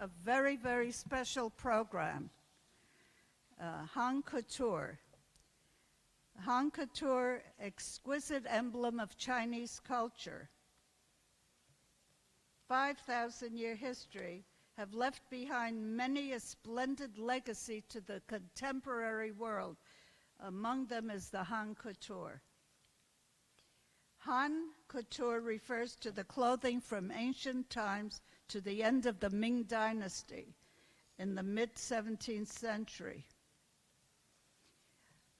a very, very special program, Han Couture. Han Couture, exquisite emblem of Chinese culture. 5,000-year history have left behind many a splendid legacy to the contemporary world. Among them is the Han Couture. Han Couture refers to the clothing from ancient times to the end of the Ming Dynasty in the mid-17th century.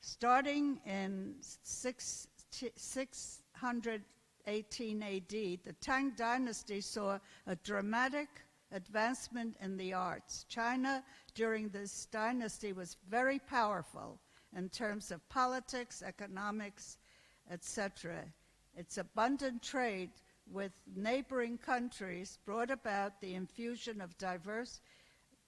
Starting in 618 AD, the Tang Dynasty saw a dramatic advancement in the arts. China during this dynasty was very powerful in terms of politics, economics, etc. Its abundant trade with neighboring countries brought about the infusion of diverse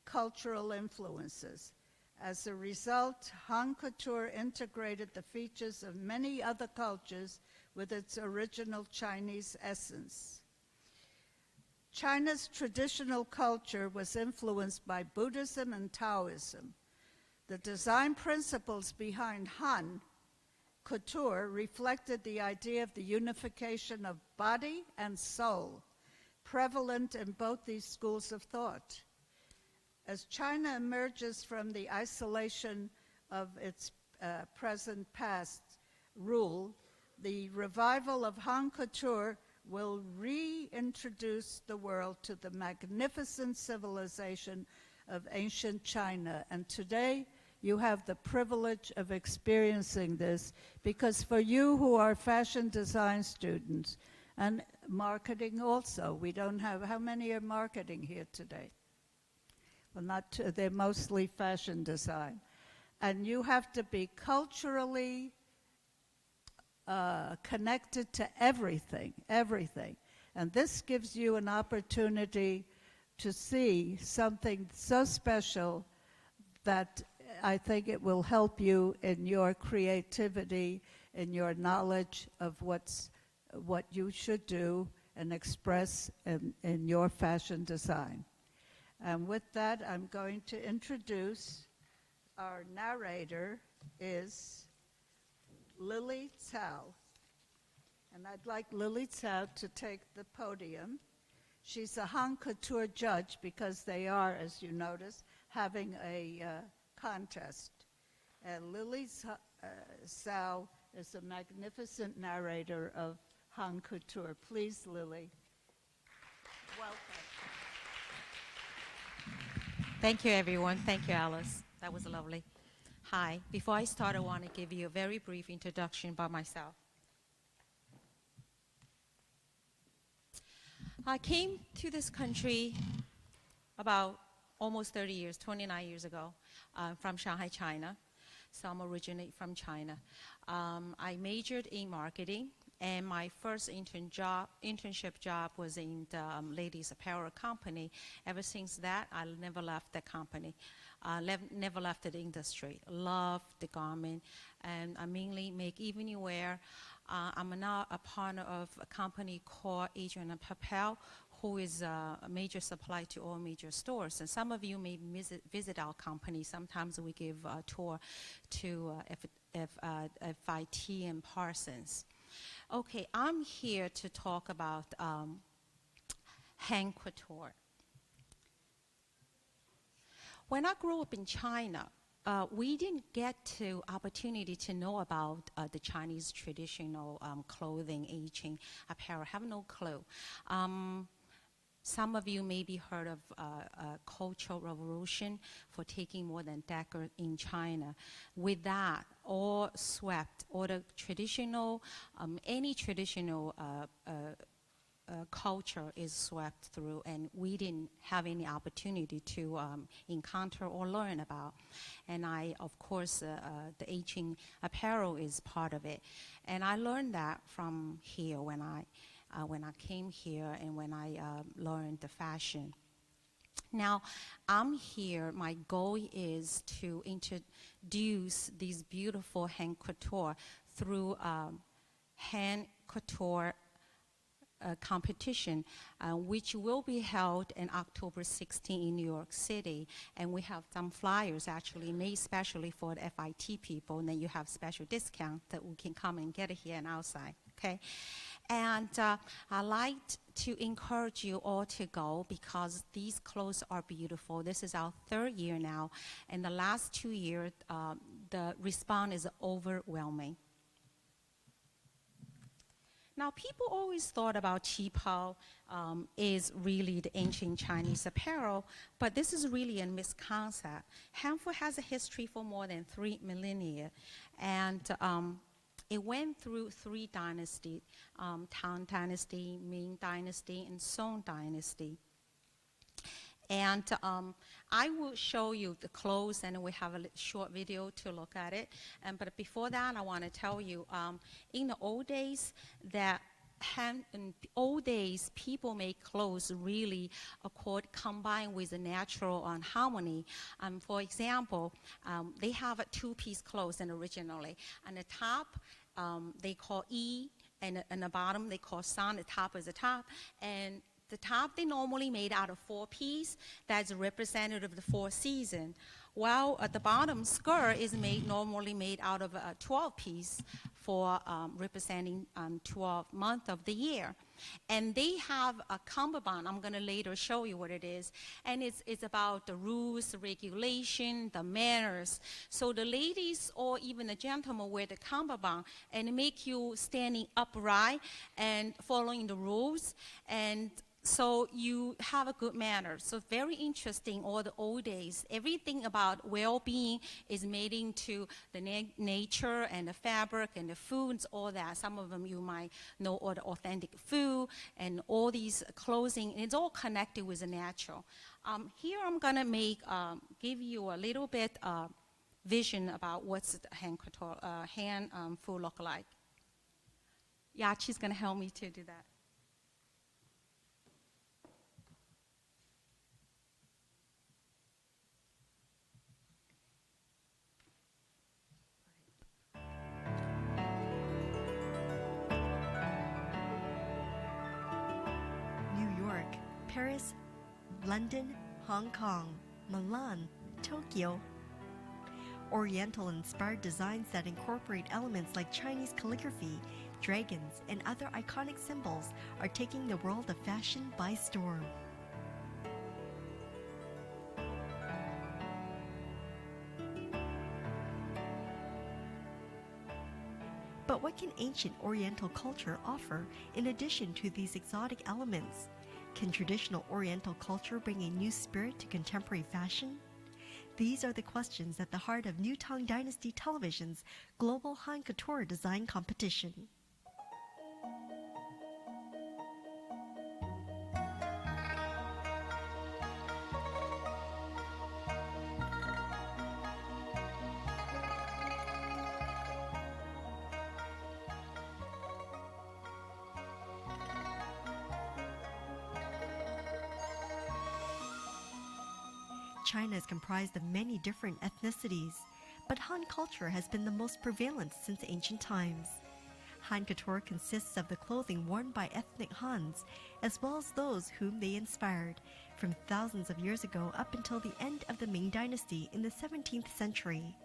cultural influences. As a result, Han Couture integrated the features of many other cultures with its original Chinese essence. China's traditional culture was influenced by Buddhism and Taoism. The design principles behind Han Couture reflected the idea of the unification of body and soul, prevalent in both these schools of thought. As China emerges from the isolation of its present past rule, the revival of Han Couture will reintroduce the world to the magnificent civilization of ancient China. And today, you have the privilege of experiencing this, because for you who are fashion design students, and marketing also, we don't have, how many are marketing here today? Well, not, they're mostly fashion design. And you have to be culturally connected to everything. And this gives you an opportunity to see something so special that I think it will help you in your creativity, in your knowledge of what you should do and express in your fashion design. And with that, I'm going to introduce our narrator is Lily Zhou. And I'd like Lily Zhou to take the podium. She's a Han Couture judge because they are, as you notice, having a contest. And Lily Zhou is a magnificent narrator of Han Couture. Please, Lily. Welcome. Thank you, everyone. Thank you, Alice. That was lovely. Hi. Before I start, I want to give you a very brief introduction about myself. I came to this country about almost 30 years, 29 years ago, from Shanghai, China. So I'm originally from China. I majored in marketing, and my first internship job was in the ladies' apparel company. Ever since that, I never left the company, never left the industry. Love the garment, and I mainly make evening wear. I'm now a partner of a company called Adrian & Papel, who is a major supplier to all major stores. And some of you may visit our company. Sometimes we give a tour to FIT and Parsons. Okay, I'm here to talk about Han Couture. When I grew up in China, we didn't get to opportunity to know about the Chinese traditional clothing, aging apparel. I have no clue. Some of you maybe heard of Cultural Revolution for taking more than a decade in China. With that, all swept, all the traditional, any traditional culture is swept through, and we didn't have any opportunity to encounter or learn about. And of course, the aging apparel is part of it. And I learned that from here when I came here and when I learned the fashion. Now, I'm here, my goal is to introduce these beautiful Han Couture through Han Couture competition, which will be held in October 16 in New York City. And we have some flyers actually made specially for the FIT people, and then you have special discount that we can come and get it here and outside, okay? And I like to encourage you all to go because these clothes are beautiful. This is our 3rd year now, and the last 2 years, the response is overwhelming. Now, people always thought about qipao is really the ancient Chinese apparel, but this is really a misconcept. Hanfu has a history for more than 3 millennia, and it went through 3 dynasties, Tang Dynasty, Ming Dynasty, and Song Dynasty. And I will show you the clothes, and we have a short video to look at it. But before that, I want to tell you, in the old days, people make clothes really combined with the natural harmony. For example, they have a 2-piece clothes originally. On the top, they call Yi, and the bottom they call San. The top is the top, and the top they normally made out of 4-piece. That's representative of the 4 seasons. While at the bottom skirt is normally made out of a 12-piece for representing 12 months of the year. And they have a cummerbund. I'm going to later show you what it is. And it's about the rules, the regulation, the manners. So the ladies or even the gentlemen wear the cummerbund and make you standing upright and following the rules. And so you have a good manner. So very interesting, all the old days. Everything about well-being is made into the nature and the fabric and the foods, all that. Some of them you might know, all the authentic food and all these clothing. It's all connected with the natural. Here I'm gonna give you a little bit vision about what's the Han Couture, food look like. Yachi's gonna help me to do that. Paris, London, Hong Kong, Milan, Tokyo. Oriental-inspired designs that incorporate elements like Chinese calligraphy, dragons, and other iconic symbols are taking the world of fashion by storm. But what can ancient Oriental culture offer in addition to these exotic elements? Can traditional Oriental culture bring a new spirit to contemporary fashion? These are the questions at the heart of New Tang Dynasty Television's Global Han Couture Design Competition. China is comprised of many different ethnicities, but Han culture has been the most prevalent since ancient times. Han Couture consists of the clothing worn by ethnic Hans, as well as those whom they inspired, from thousands of years ago up until the end of the Ming Dynasty in the 17th century.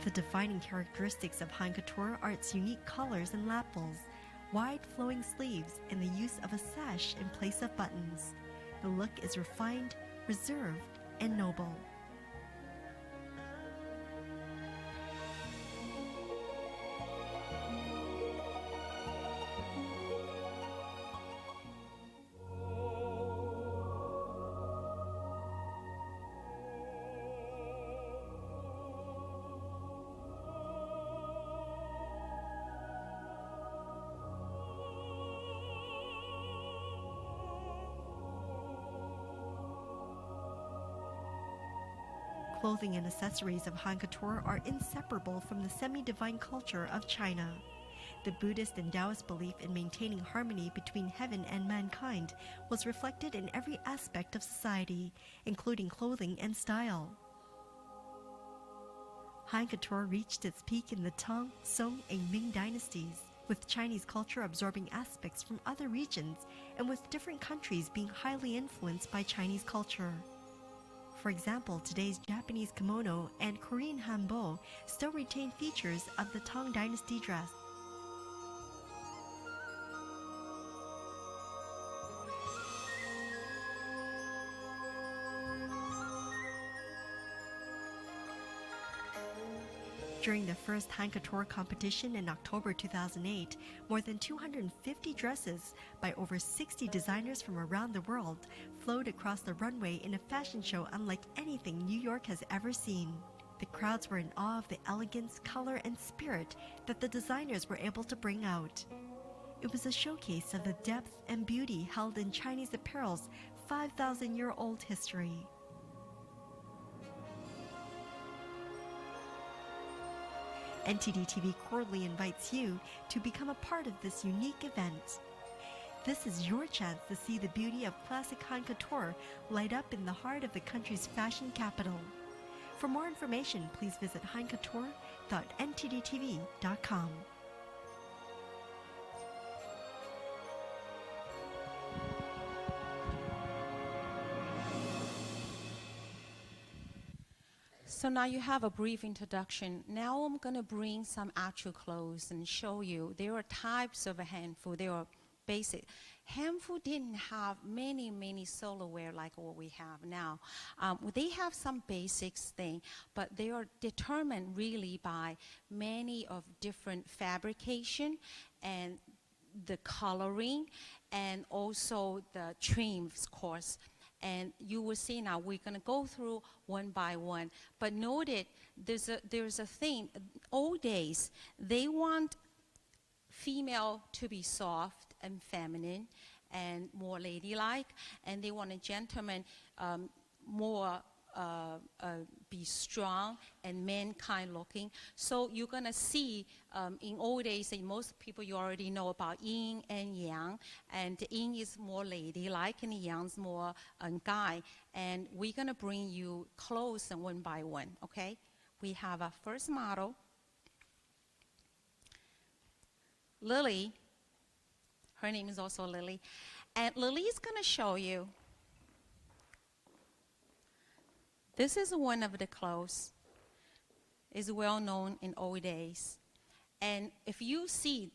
The defining characteristics of Han Couture are its unique colors and lapels, wide flowing sleeves, and the use of a sash in place of buttons. The look is refined, reserved, and noble. Clothing and accessories of Han Couture are inseparable from the semi-divine culture of China. The Buddhist and Taoist belief in maintaining harmony between heaven and mankind was reflected in every aspect of society, including clothing and style. Han Couture reached its peak in the Tang, Song, and Ming dynasties. with Chinese culture absorbing aspects from other regions and with different countries being highly influenced by Chinese culture. For example, today's Japanese kimono and Korean hanbok still retain features of the Tang Dynasty dress. During the first Han Couture competition in October 2008, more than 250 dresses by over 60 designers from around the world flowed across the runway in a fashion show unlike anything New York has ever seen. The crowds were in awe of the elegance, color, and spirit that the designers were able to bring out. It was a showcase of the depth and beauty held in Chinese apparel's 5,000-year-old history. NTD TV cordially invites you to become a part of this unique event. This is your chance to see the beauty of classic Han Couture light up in the heart of the country's fashion capital. For more information, please visit hancouture.ntdtv.com. So now you have a brief introduction. Now I'm going to bring some actual clothes and show you. There are types of a handful. There are basic. Handful didn't have many solo wear like what we have now. They have some basics thing, but they are determined really by many of different fabrication and the coloring and also the trims, of course. And you will see now, we're going to go through one by one. But note it, there's a thing. Old days, they want female to be soft and feminine and more ladylike, and they want a gentleman more be strong and mankind looking. So you're going to see in old days, and most people you already know about yin and yang, and yin is more ladylike and yang's more guy. And we're going to bring you clothes one by one, okay? We have our first model, Lily. Her name is also Lily. And Lily is going to show you. This is one of the clothes. It's well known in old days. And if you see,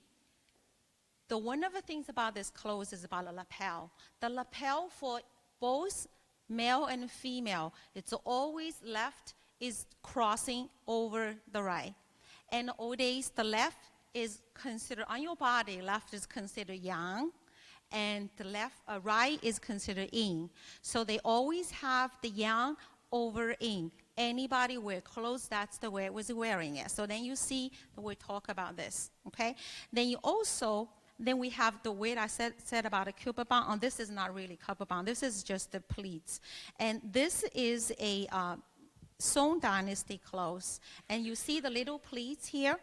one of the things about this clothes is about a lapel. The lapel for both male and female, it's always left is crossing over the right. And in old days, the left is considered, on your body, left is considered yang, and the right is considered yin. So they always have the yang over yin. Anybody wear clothes, that's the way it was wearing it. So then you see that we talk about this, okay? Then we have the way I said about a cupid bond. This is not really cupid bond. This is just the pleats. And this is a Zhou dynasty clothes. And you see the little pleats here.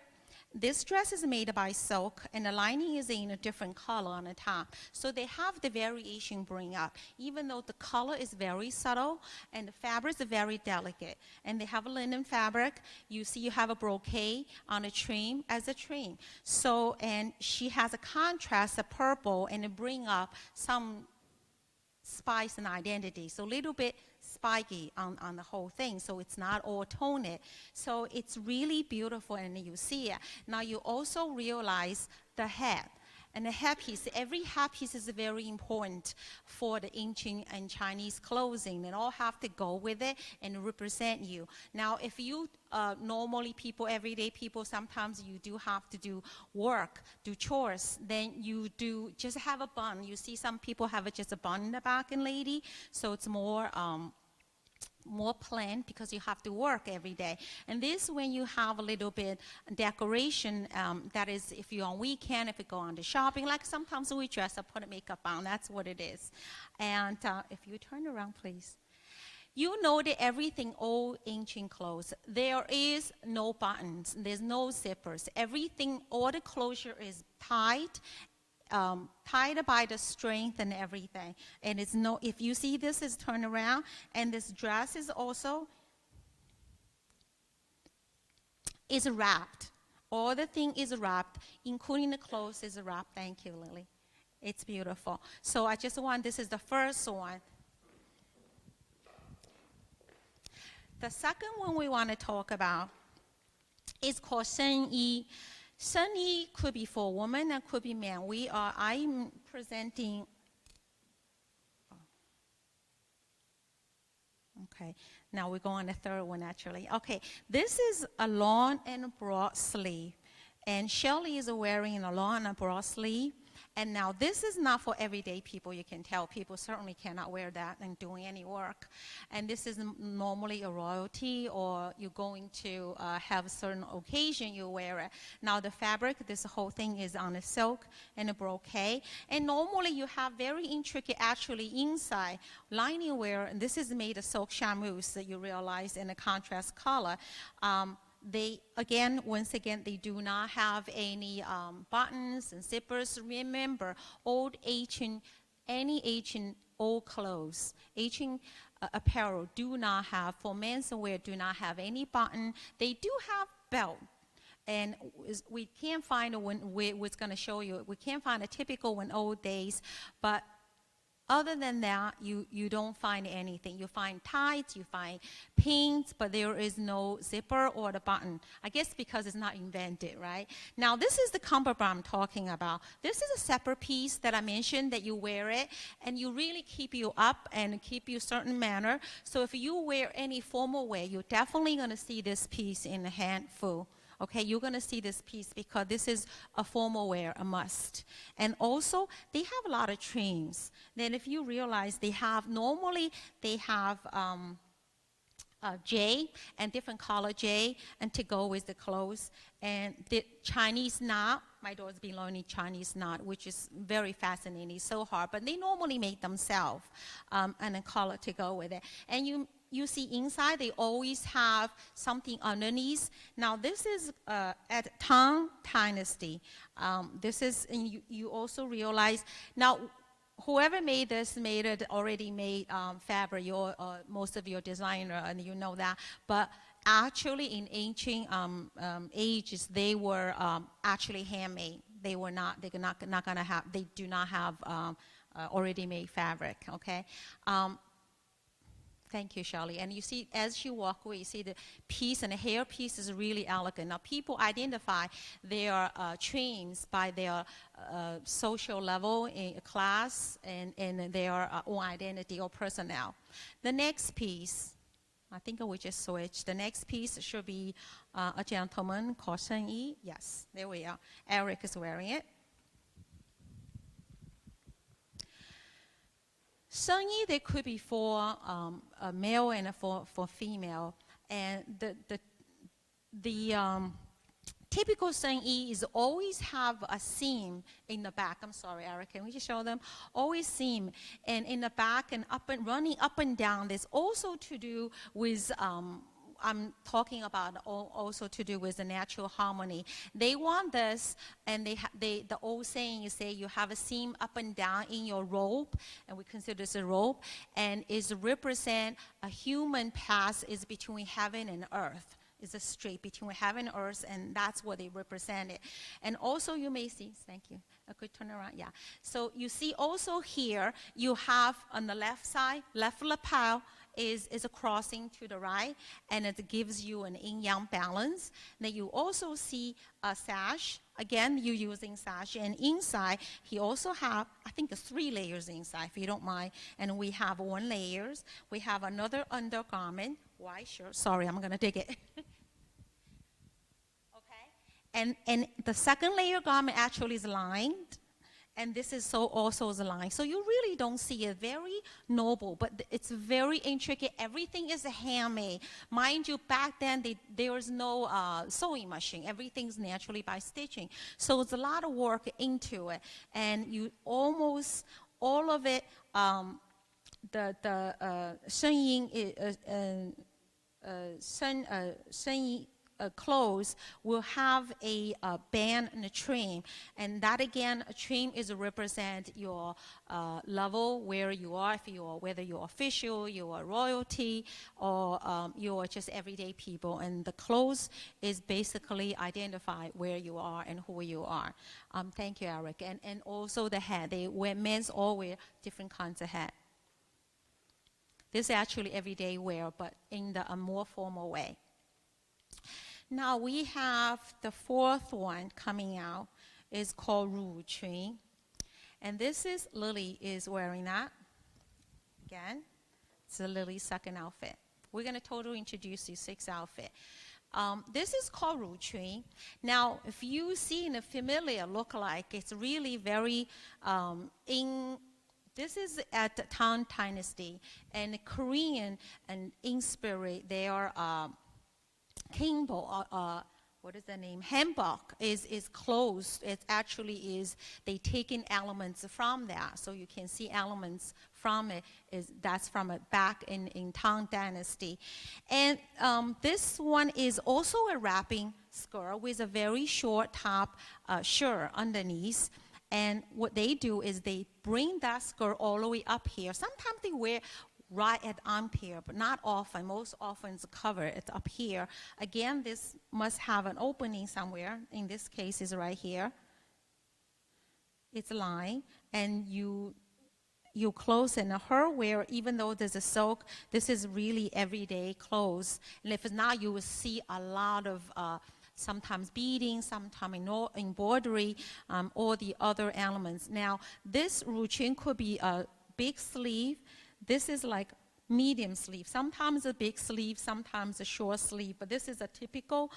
This dress is made by silk, and the lining is in a different color on the top. So they have the variation bring up, even though the color is very subtle and the fabric is very delicate. And they have a linen fabric. You see you have a brocade on a trim as a trim. So, and she has a contrast, a purple, and it bring up some spice and identity. So a little bit spiky on the whole thing, so it's not all toned. So it's really beautiful, and you see it. Now you also realize the head. And the headpiece, every headpiece is very important for the ancient and Chinese clothing. They all have to go with it and represent you. Now, if you normally people, everyday people, sometimes you do have to do work, do chores, then you do just have a bun. You see some people have just a bun in the back and lady, so it's more plain because you have to work every day. And this when you have a little bit decoration, that is if you're on weekend, if you go on the shopping, like sometimes we dress up, put makeup on, that's what it is. And if you turn around, please. You know that everything old ancient clothes, there is no buttons, there's no zippers. Everything, all the closure is tight, tied by the strength and everything. And it's no, if you see this is turned around, and this dress is also is wrapped All the thing is wrapped, including the clothes is wrapped. Thank you, Lily. It's beautiful. So I just want, this is the first one. The second one we want to talk about is called Shen Yi. Shen Yi could be for women and could be men. I'm presenting. Okay, now we go on the third one actually. Okay, this is a long and broad sleeve. And Shelley is wearing a long and broad sleeve. And now this is not for everyday people, you can tell. People certainly cannot wear that and doing any work. And this is normally a royalty or you're going to have a certain occasion, you wear it. Now the fabric, this whole thing is on a silk and a brocade. And normally you have very intricate actually inside lining wear. And this is made of silk chamois that you realize in a contrast color. Once again, they do not have any buttons and zippers. Remember, any ancient old clothes, ancient apparel do not have, for men's wear, do not have any button. They do have belt. And we can't find we're going to show you, we can't find a typical one old days, but other than that, you don't find anything. You find ties, you find pins, but there is no zipper or the button. I guess because it's not invented, right? Now, this is the cummerbund I'm talking about. This is a separate piece that I mentioned that you wear it, and you really keep you up and keep you certain manner. So if you wear any formal wear, you're definitely going to see this piece in a handful. Okay, you're going to see this piece because this is a formal wear, a must. And also, they have a lot of trims. Then if you realize normally they have J and different color J and to go with the clothes. And the Chinese knot, my daughter's been learning Chinese knot, which is very fascinating, it's so hard, but they normally make themselves and a color to go with it. And you see inside, they always have something underneath. Now, this is at Tang Dynasty. This is, and you also realize, now, whoever made this already made fabric, most of your designer, and you know that. But actually, in ancient ages, they were actually handmade. They were not. They're not gonna have. They do not have already made fabric. Okay. Thank you, Shirley. And you see, as you walk away, you see the piece and the hair piece is really elegant. Now, people identify their trims by their social level, in class, and their own identity or personnel. The next piece, I think we just switched. The next piece should be a gentleman called Shen Yi. Yes, there we are. Eric is wearing it. Shen Yi, they could be for a male and for female. And the typical Shen Yi is always have a seam in the back. I'm sorry, Eric, can we just show them? Always seam. And in the back and running up and down, there's also to do with I'm talking about also to do with the natural harmony. They want this, and the old saying is say you have a seam up and down in your robe, and we consider this a robe, and is represent a human path is between heaven and earth. Is a straight between heaven and earth, and that's what they represented. And also you may see, thank you, a good turn around, yeah. So you see also here, you have on the left side, left lapel, is a crossing to the right, and it gives you an yin-yang balance. Then you also see a sash. Again, you're using sash, and inside, he also have, I think, 3 layers inside, if you don't mind. And we have 1 layers. We have another undergarment, white shirt. Sorry, I'm gonna dig it. Okay, and the second layer garment actually is lined. And this is also the line. So you really don't see it very noble, but it's very intricate. Everything is handmade. Mind you, back then, there was no sewing machine. Everything's naturally by stitching. So it's a lot of work into it. And you almost, all of it, the Shen Yi clothes will have a band and a trim, and that again, a trim is represent your level where you are, whether you're official, you are royalty, or you're just everyday people, and the clothes is basically identify where you are and who you are. Thank you, Eric. And also the hat, men's all wear different kinds of hat. This is actually everyday wear, but in a more formal way. Now we have the fourth one coming out. It's called Ru Qun. And this is Lily is wearing that. Again, it's a Lily's second outfit. We're going to totally introduce you 6 outfits. This is called Ru Qun. Now, if you see in a familiar look-alike, it's really very this is at the Tang Dynasty, and Korean and in spirit, they are Kimbo, what is the name? Hanbok is closed. It actually is, they taken elements from that. So you can see elements from it, that's from it back in Tang Dynasty. And this one is also a wrapping skirt with a very short top shirt underneath. And what they do is they bring that skirt all the way up here. Sometimes they wear right at armpit, but not often. Most often it's covered, it's up here. Again, this must have an opening somewhere. In this case, it's right here. It's lined, and you close in her wear, even though there's a silk, this is really everyday clothes. And if it's not, you will see a lot of sometimes beading, sometimes embroidery, or the other elements. Now, this Ru Qun could be a big sleeve. This is like medium sleeve. Sometimes a big sleeve, sometimes a short sleeve, but this is a typical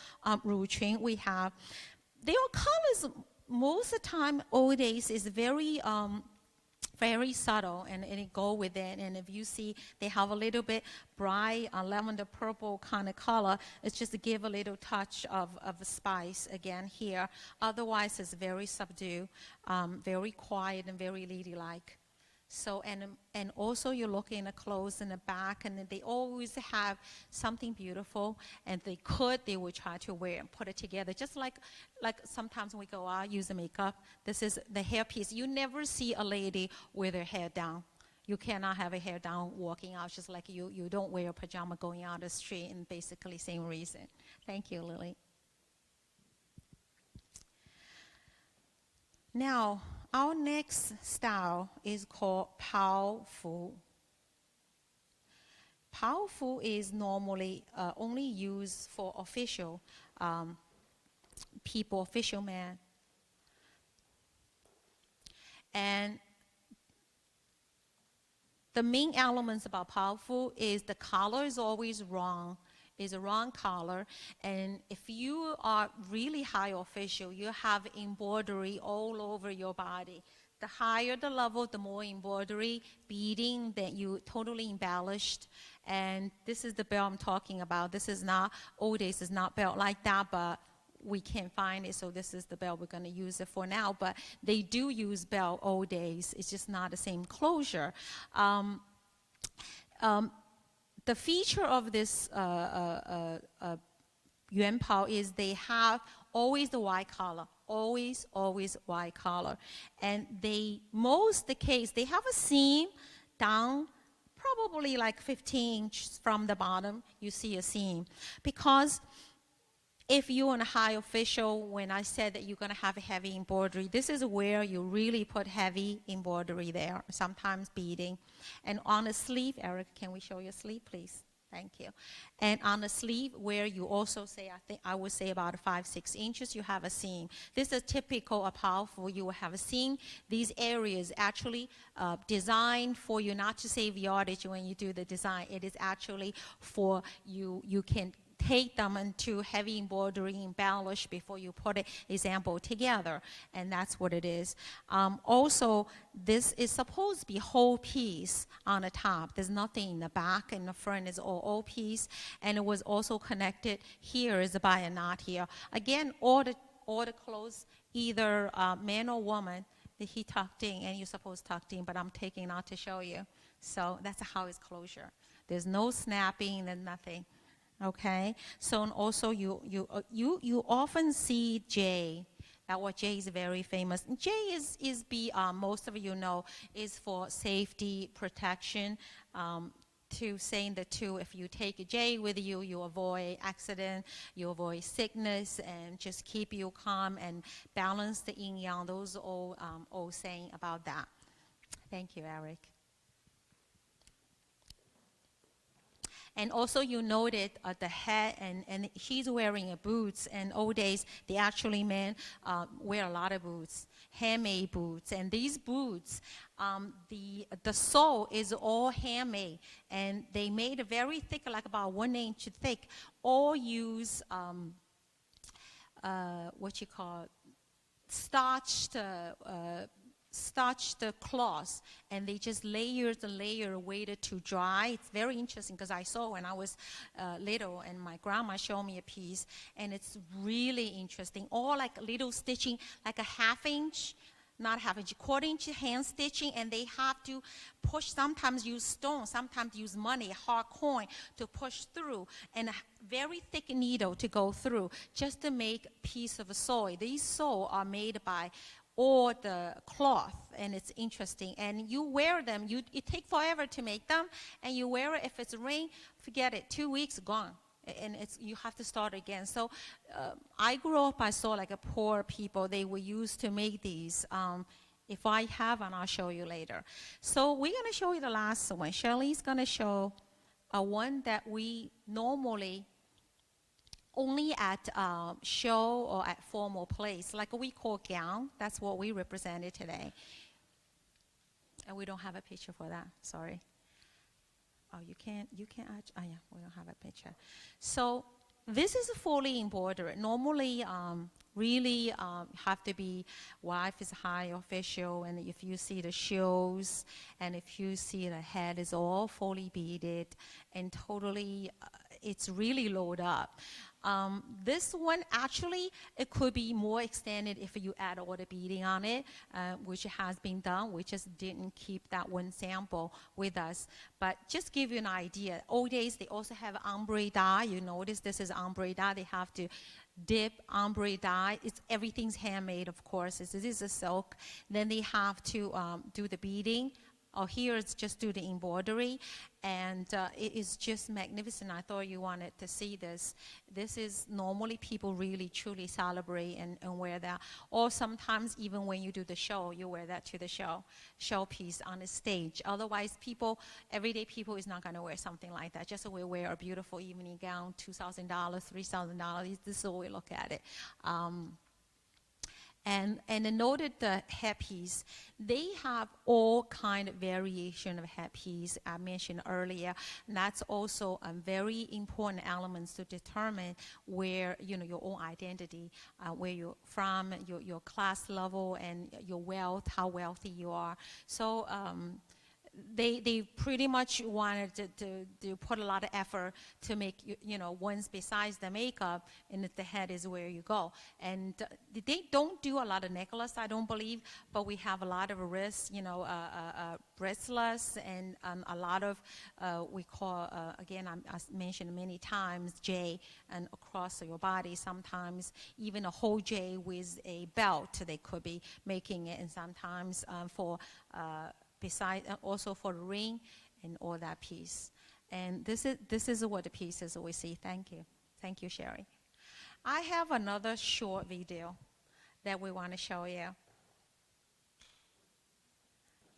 Ru Qun we have. Their colors, most of the time, old days, is very very subtle, and it go with it. And if you see, they have a little bit bright lavender purple kind of color. It's just to give a little touch of spice again here. Otherwise, it's very subdued, very quiet, and very ladylike. So, and also you look in the clothes in the back, and they always have something beautiful, and they will try to wear and put it together. Just like sometimes we go out, use the makeup. This is the hairpiece. You never see a lady with her hair down. You cannot have a hair down walking out, just like you don't wear a pajama going out the street, and basically same reason. Thank you, Lily. Now, our next style is called Pao Fu. Pao Fu is normally only used for official people, official men. And the main elements about Pao Fu is the collar is always wrong. Is a wrong color, and if you are really high official, you have embroidery all over your body. The higher the level, the more embroidery, beading that you totally embellished. And this is the belt I'm talking about. This is not, old days is not belt like that, but we can't find it, so this is the belt we're going to use it for now. But they do use belt old days. It's just not the same closure. The feature of this Yuan Pao is they have always the white collar, always white collar. And most the case, they have a seam down probably like 15 inches from the bottom, you see a seam. Because if you're a high official, when I said that you're going to have a heavy embroidery, this is where you really put heavy embroidery there, sometimes beading. And on the sleeve, Eric, can we show your sleeve, please? Thank you. And on the sleeve, where you also say, I would say about 5-6 inches, you have a seam. This is typical of Pao Fu. You will have a seam. These areas actually designed for you not to save yardage when you do the design. It is actually for you can take them into heavy embroidery embellish before you put it, example, together, and that's what it is. Also, this is supposed to be whole piece on the top. There's nothing in the back, and the front is all piece, and it was also connected here is by a knot here. Again, all the clothes, either man or woman, he tucked in, and you're supposed tucked in, but I'm taking out to show you. So that's how it's closure. There's no snapping and nothing. Okay, so and also you often see J. That what J is very famous. J is most of you know is for safety protection. To saying the two, if you take a J with you, you avoid accident, you avoid sickness, and just keep you calm and balance the yin yang. Those are all saying about that. Thank you, Eric. And also you noted the head, and he's wearing a boots. And old days, they actually men wear a lot of boots, handmade boots. And these boots, the sole is all handmade. And they made it very thick, like about 1 inch thick. All use, what you call, starched cloth, and they just layers and layer waited to dry. It's very interesting because I saw when I was little, and my grandma showed me a piece, and it's really interesting. All like little stitching, like a ½ inch, not ½ inch, ¼ inch hand stitching, and they have to push, sometimes use stone, sometimes use money, hard coin to push through, and a very thick needle to go through just to make a piece of a sole. These soles are made by or the cloth, and it's interesting. And you wear them, it takes forever to make them, and you wear it, if it's rain, forget it, 2 weeks, gone. And you have to start again. So I grew up, I saw like a poor people, they were used to make these. If I have, and I'll show you later. So we're gonna show you the last one. Shirley's gonna show one that we normally only at show or at formal place, like we call gown. That's what we represented today. And we don't have a picture for that, sorry. Oh, you can't add, oh yeah, we don't have a picture. So this is fully embroidered. Normally, really have to be, wife is high official, and if you see the shoes, and if you see the head is all fully beaded, and totally, it's really loaded up. This one, actually, it could be more extended if you add all the beading on it, which has been done. We just didn't keep that one sample with us. But just give you an idea, old days, they also have ombre dye. You notice this is ombre dye. They have to dip ombre dye. Everything's handmade, of course. This is a silk. Then they have to do the beading. Oh, here it's just do the embroidery, and it is just magnificent. I thought you wanted to see this. This is normally people really truly celebrate and wear that. Or sometimes even when you do the show, you wear that to the showpiece on the stage. Otherwise, everyday people is not gonna wear something like that. Just we wear a beautiful evening gown, $2,000, $3,000. This is how we look at it. And noted the headpiece. They have all kind of variation of headpiece I mentioned earlier. And that's also a very important elements to determine where, your own identity, where you're from, your class level, and your wealth, how wealthy you are. So they pretty much wanted to put a lot of effort to make, once besides the makeup, and the head is where you go. And they don't do a lot of necklace, I don't believe, but we have a lot of wrists, bracelets, and a lot of, we call, again, I mentioned many times, J, and across your body, sometimes even a whole J with a belt, they could be making it, and sometimes for, besides, also for the ring and all that piece. And this is what the pieces we see. Thank you, Sherry. I have another short video that we want to show you.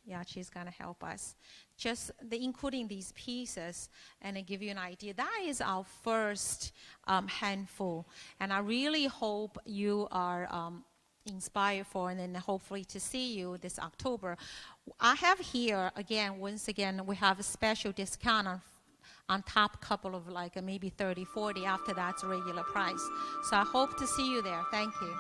Yeah, she's gonna help us. Just including these pieces, and to give you an idea, that is our first handful. And I really hope you are inspired for, and then hopefully to see you this October. I have here, once again, we have a special discount on top couple of like maybe 30, 40. After that's regular price. So I hope to see you there. Thank you.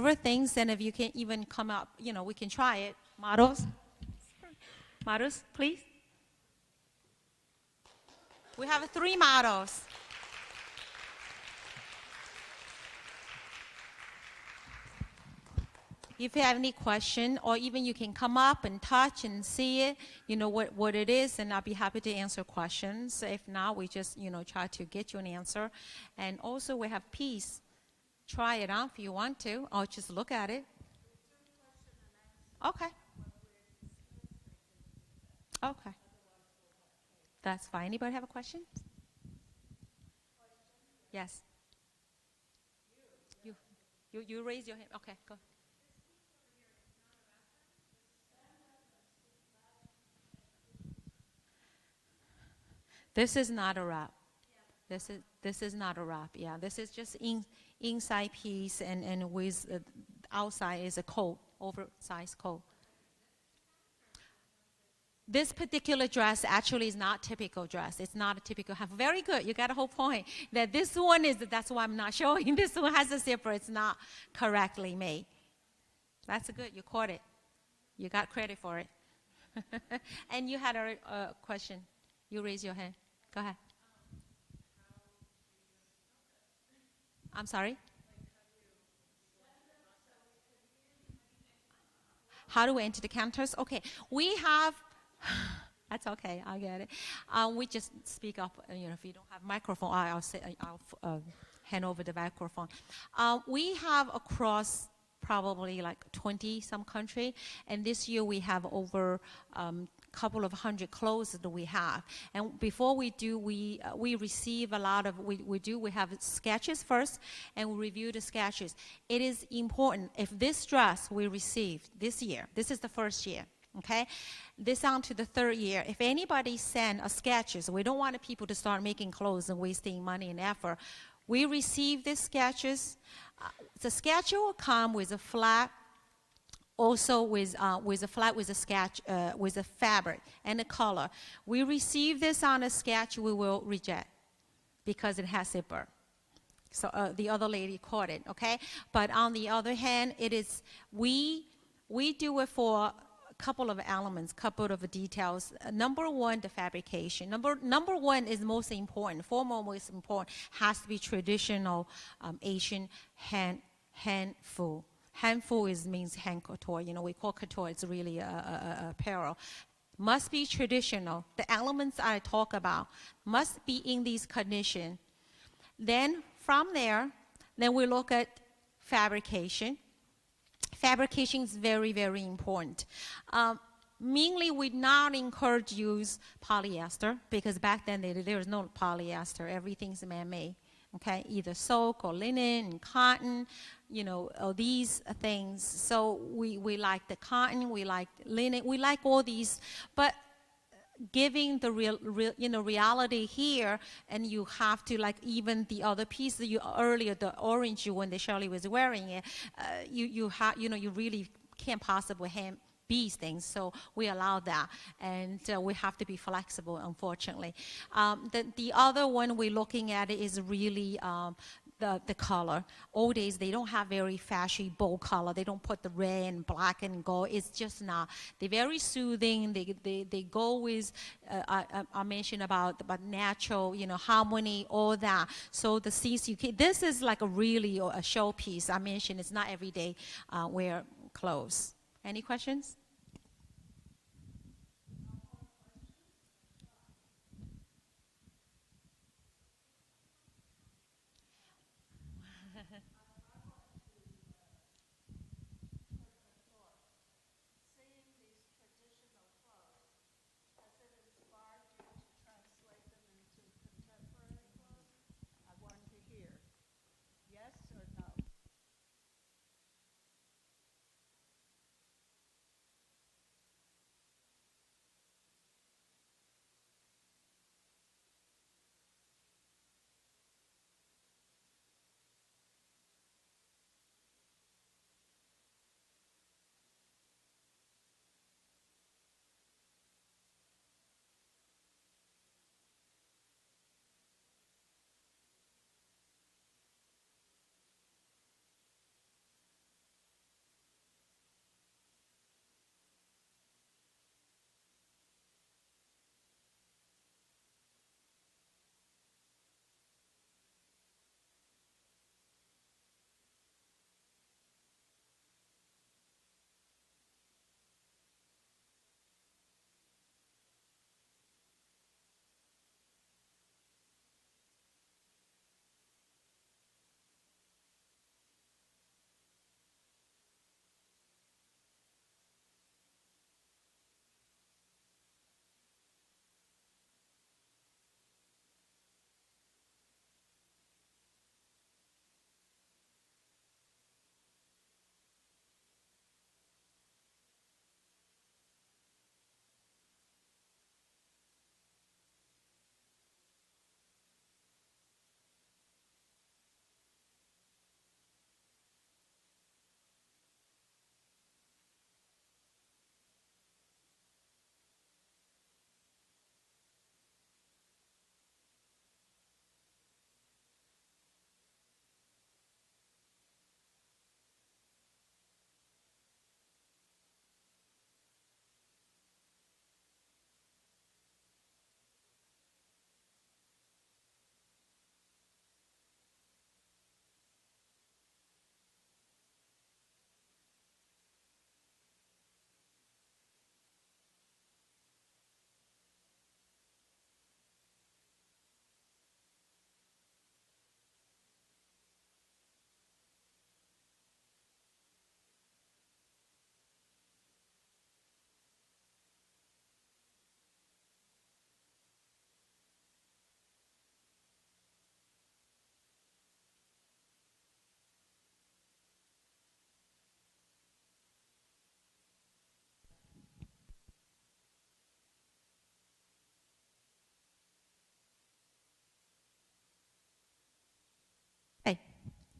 over things, and if you can even come up, we can try it. Models? Models, please. We have 3 models. If you have any question, or even you can come up and touch and see it, what it is, and I'll be happy to answer questions. If not, we just, try to get you an answer. And also we have peace. Try it out if you want to, or just look at it. Okay. Okay. That's fine. Anybody have a question? Yes. You raise your hand. Okay, go. This is not a wrap. This is not a wrap. Yeah, this is just inside piece, and with outside is a coat, oversized coat. This particular dress actually is not typical dress. It's not a typical. Very good. You got a whole point. That this one is. That's why I'm not showing. This one has a zipper. It's not correctly made. That's good. You caught it. You got credit for it. And you had a question. You raise your hand. Go ahead. I'm sorry? How do we enter the counters? Okay, we have, that's okay, I get it. We just speak up, if you don't have microphone, I'll hand over the microphone. We have across probably like 20 some country, and this year we have over couple of hundred clothes that we have. And before we do, we receive a lot of, we have sketches first, and we review the sketches. It is important, if this dress we received this year, this is the first year, okay? This on to the 3rd year. If anybody send a sketches, we don't want people to start making clothes and wasting money and effort. We receive these sketches. The sketch will come with a flat, also with a flat with a sketch with a fabric and a color. We receive this on a sketch, we will reject because it has zipper. So the other lady caught it, okay? But on the other hand, it is we do it for a couple of elements, couple of details. Number one, the fabrication. Number one is most important. Foremost important has to be traditional Asian handful. Handful means hand couture. We call couture. It's really a apparel. Must be traditional. The elements I talk about must be in these conditions. Then from there, we look at fabrication. Fabrication is very, very important. Mainly, we not encourage use polyester because back then there was no polyester. Everything's man-made. Okay, either silk or linen and cotton, all these things. So we like the cotton, we like linen, we like all these, but giving the reality here, and you have to, like, even the other piece that you earlier, the orange when the Shirley was wearing it, you really can't possibly hand these things, so we allow that, and we have to be flexible, unfortunately. The other one we're looking at is really the color. Old days, they don't have very flashy, bold color. They don't put the red and black and gold. It's just not. They're very soothing. They go with, I mentioned about natural, harmony, all that. So the CCK, this is like a really a showpiece. I mentioned it's not everyday wear clothes. Any questions?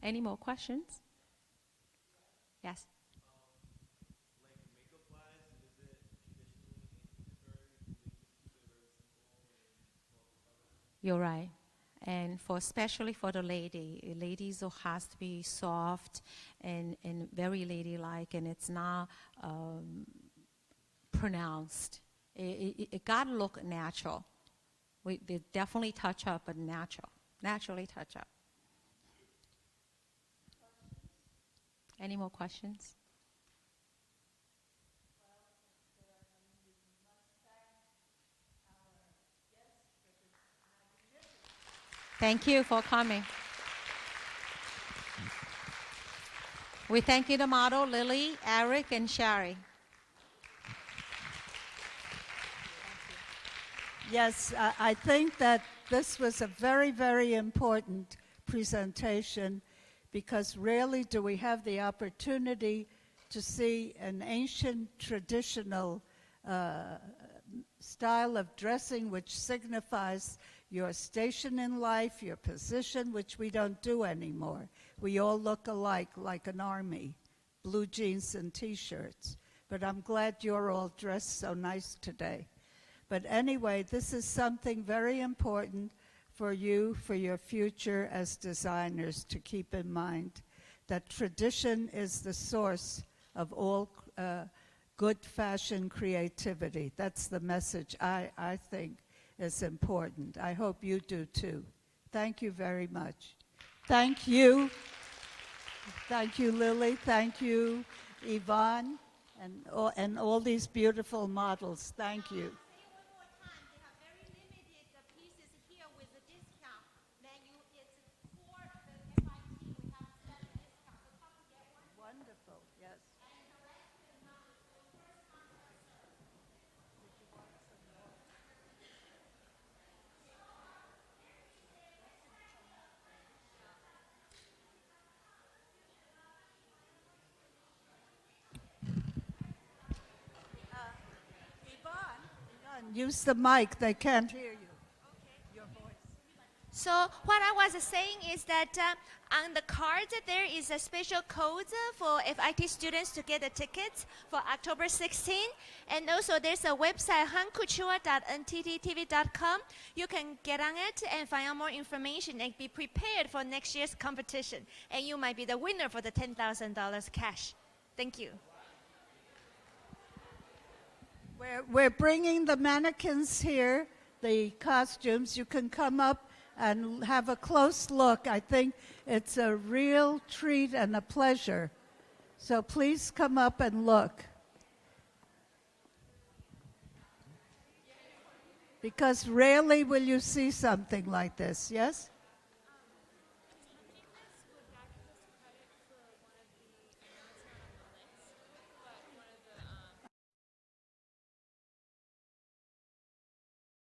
Any more questions? Yes. You're right. And for especially for the ladies it has to be soft and very ladylike, and it's not pronounced. It got to look natural. They definitely touch up, but naturally touch up. Any more questions? Thank you for coming. We thank you, the model, Lily, Eric, and Sherry. Yes, I think that this was a very, very important presentation, because rarely do we have the opportunity to see an ancient traditional style of dressing which signifies your station in life, your position, which we don't do anymore. We all look alike, like an army, blue jeans and T-shirts. But I'm glad you're all dressed so nice today. But anyway, this is something very important for you, for your future as designers, to keep in mind that tradition is the source of all good fashion creativity. That's the message I think is important. I hope you do too. Thank you very much. Thank you. Thank you, Lily. Thank you, Yvonne, and all these beautiful models. Thank you. Wonderful, yes. Yvonne, use the mic. They can't hear you. Your voice. So what I was saying is that on the card there is a special code for FIT students to get the tickets for October 16. And also there's a website, hancouture.nttv.com. You can get on it and find out more information and be prepared for next year's competition. And you might be the winner for the $10,000 cash. Thank you. We're bringing the mannequins here, the costumes. You can come up and have a close look. I think it's a real treat and a pleasure. So please come up and look. Because rarely will you see something like this, yes?